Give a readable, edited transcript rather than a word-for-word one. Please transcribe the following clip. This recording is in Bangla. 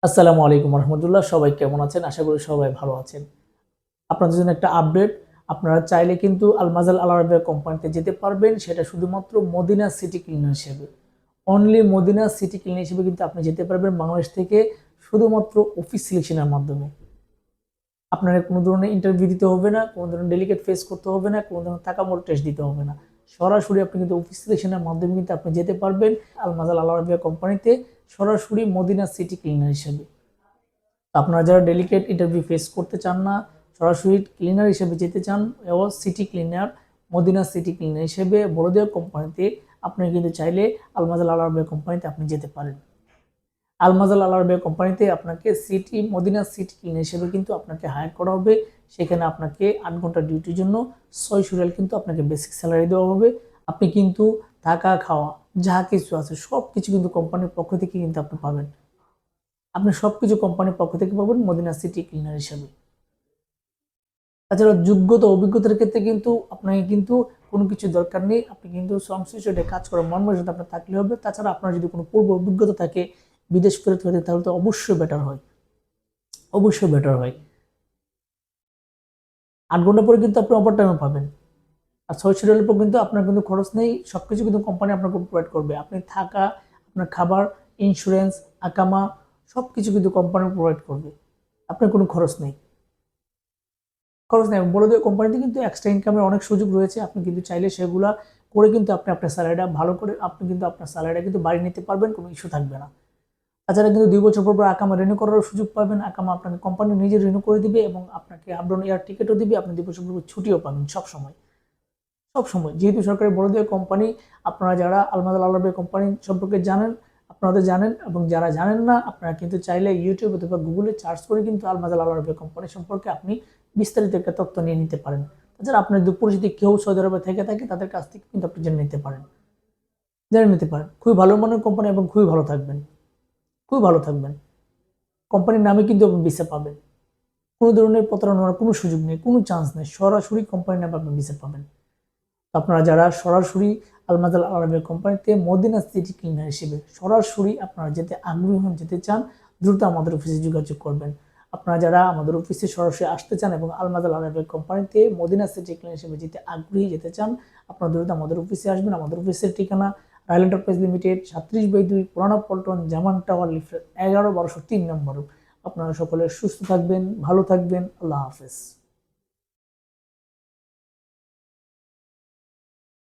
আসসালামু আলাইকুম রহমতুল্লাহ। সবাই কেমন আছেন? আশা করি সবাই ভালো আছেন। আপনাদের জন্য একটা আপডেট। আপনারা চাইলে কিন্তু আলমাজাল আল আরাবিয়া কোম্পানিতে যেতে পারবেন, সেটা শুধুমাত্র মদিনা সিটি ক্লিনার হিসেবে। অনলি মদিনা সিটি ক্লিনার হিসেবে কিন্তু আপনি যেতে পারবেন বাংলাদেশ থেকে, শুধুমাত্র অফিস সিলেকশনের মাধ্যমে। আপনার কোনো ধরনের ইন্টারভিউ দিতে হবে না, কোনো ধরনের ডেলিগেট ফেস করতে হবে না, কোনো ধরনের টাকা মোড় টেস্ট দিতে হবে না। সরাসরি আপনি কিন্তু অফিস সিলেকশনের মাধ্যমে কিন্তু আপনি যেতে পারবেন আলমাজাল আল আরাবিয়া কোম্পানিতে, সরাসরি মদিনা সিটি ক্লিনার হিসেবে। আপনারা যারা ডেলিকেট ইন্টারভিউ ফেস করতে চান না, সরাসরি ক্লিনার হিসেবে যেতে চান এবং city cleaner, Medina city cleaner হিসেবে বড়দের কোম্পানিতে, আপনি কিন্তু চাইলে আলমাজাল আল আরাবিয়া কোম্পানিতে আপনি যেতে পারেন। আলমাজাল আল আরাবিয়া কোম্পানিতে আপনাকে মদিনা সিটি ক্লিনার হিসেবে কিন্তু আপনাকে হায়ার করা হবে। সেখানে আপনাকে 8 ঘন্টা ডিউটির জন্য 600 রিয়াল কিন্তু আপনাকে বেসিক স্যালারি দেওয়া হবে। আপনি কিন্তু থাকা খাওয়া যা কিছু আছে সব কিছু কিন্তু কোম্পানির পক্ষ থেকে কিন্তু আপনি পাবেন। আপনি সবকিছু কোম্পানির পক্ষ থেকে পাবেন মদিনা সিটি ক্লিনার হিসেবে। তাছাড়া যোগ্যতা অভিজ্ঞতার ক্ষেত্রে কিন্তু আপনাকে কিন্তু কোনো কিছু দরকার নেই। আপনি কিন্তু সংশ্লিষ্ট কাজ করার মর্মের সাথে আপনার থাকলে হবে। তাছাড়া আপনার যদি কোনো পূর্ব অভিজ্ঞতা থাকে বিদেশ ফেরত হতে, তাহলে তো অবশ্যই বেটার হয়, অবশ্যই বেটার হয়। 8 ঘন্টা পরে কিন্তু আপনি ওভার টাইমে পাবেন। আর 600 রিয়ালের পর কিন্তু আপনার কিন্তু খরচ নেই, সবকিছু কিন্তু কোম্পানি আপনাকে প্রোভাইড করবে। আপনি থাকা, আপনার খাবার, ইন্স্যুরেন্স, আকামা সবকিছু কিন্তু কোম্পানি প্রোভাইড করবে। আপনার কোনো খরচ নেই, খরচ নেই। বলে দেওয়া কোম্পানিতে কিন্তু এক্সট্রা ইনকামের অনেক সুযোগ রয়েছে। আপনি কিন্তু চাইলে সেগুলা করে কিন্তু আপনি আপনার স্যালারিটা ভালো করে আপনি কিন্তু আপনার স্যালারিটা কিন্তু বাড়িয়ে নিতে পারবেন, কোনো ইস্যু থাকবে না। তাছাড়া কিন্তু 2 বছর পর পর আকামা রিনিউ করারও সুযোগ পাবেন। আকামা আপনাকে কোম্পানি নিজে রিনিউ করে দিবে এবং আপনাকে আপডাউন এয়ার টিকিটও দিবে। আপনি 2 বছর পর পর ছুটিও পাবেন সবসময়, সবসময়। যেহেতু সরকারি বলে দেওয়া কোম্পানি, আপনারা যারা আলমাদাল আল আরাবিয়া কোম্পানি সম্পর্কে জানেন, আপনারা জানেন, এবং যারা জানেন না আপনারা কিন্তু চাইলে ইউটিউব অথবা গুগলে সার্চ করে কিন্তু আলমাদাল আল আরাবিয়া কোম্পানি সম্পর্কে আপনি বিস্তারিত একটা তথ্য নিয়ে নিতে পারেন। তাছাড়া আপনার যদি পরিচিতি কেউ সৌদি আরবে থেকে থাকে, তাদের কাছ থেকে কিন্তু আপনি জেনে নিতে পারেন, জেনে নিতে পারেন। খুবই ভালো মানের কোম্পানি এবং খুবই ভালো থাকবেন, খুবই ভালো থাকবেন। কোম্পানির নামে কিন্তু আপনি ভিসা পাবেন। কোনো ধরনের প্রতারণার কোনো সুযোগ নেই, কোনো চান্স নেই। সরাসরি কোম্পানির নামে আপনি ভিসা পাবেন। আপনারা যারা সরাসরি আলমাদাল আল আরাবিয়া কোম্পানিতে মদিনা সিটি ক্লিনার হিসেবে সরাসরি আপনারা যেতে আগ্রহী হন, যেতে চান, দ্রুত আমাদের অফিসে যোগাযোগ করবেন। আপনারা যারা আমাদের অফিসে সরাসরি আসতে চান এবং আলমাদাল আল আরাবিয়া কোম্পানিতে মদিনা সিটি ক্লিনার হিসেবে যেতে আগ্রহী, যেতে চান, আপনারা দ্রুত আমাদের অফিসে আসবেন। আমাদের অফিসের ঠিকানা রায়ল এন্টারপ্রাইজ লিমিটেড, 37/2, পুরানা পল্টন, জামান টাওয়ার, লিফটের 11, 1203 নম্বর। আপনারা সকলে সুস্থ থাকবেন, ভালো থাকবেন। আল্লাহ হাফেজ।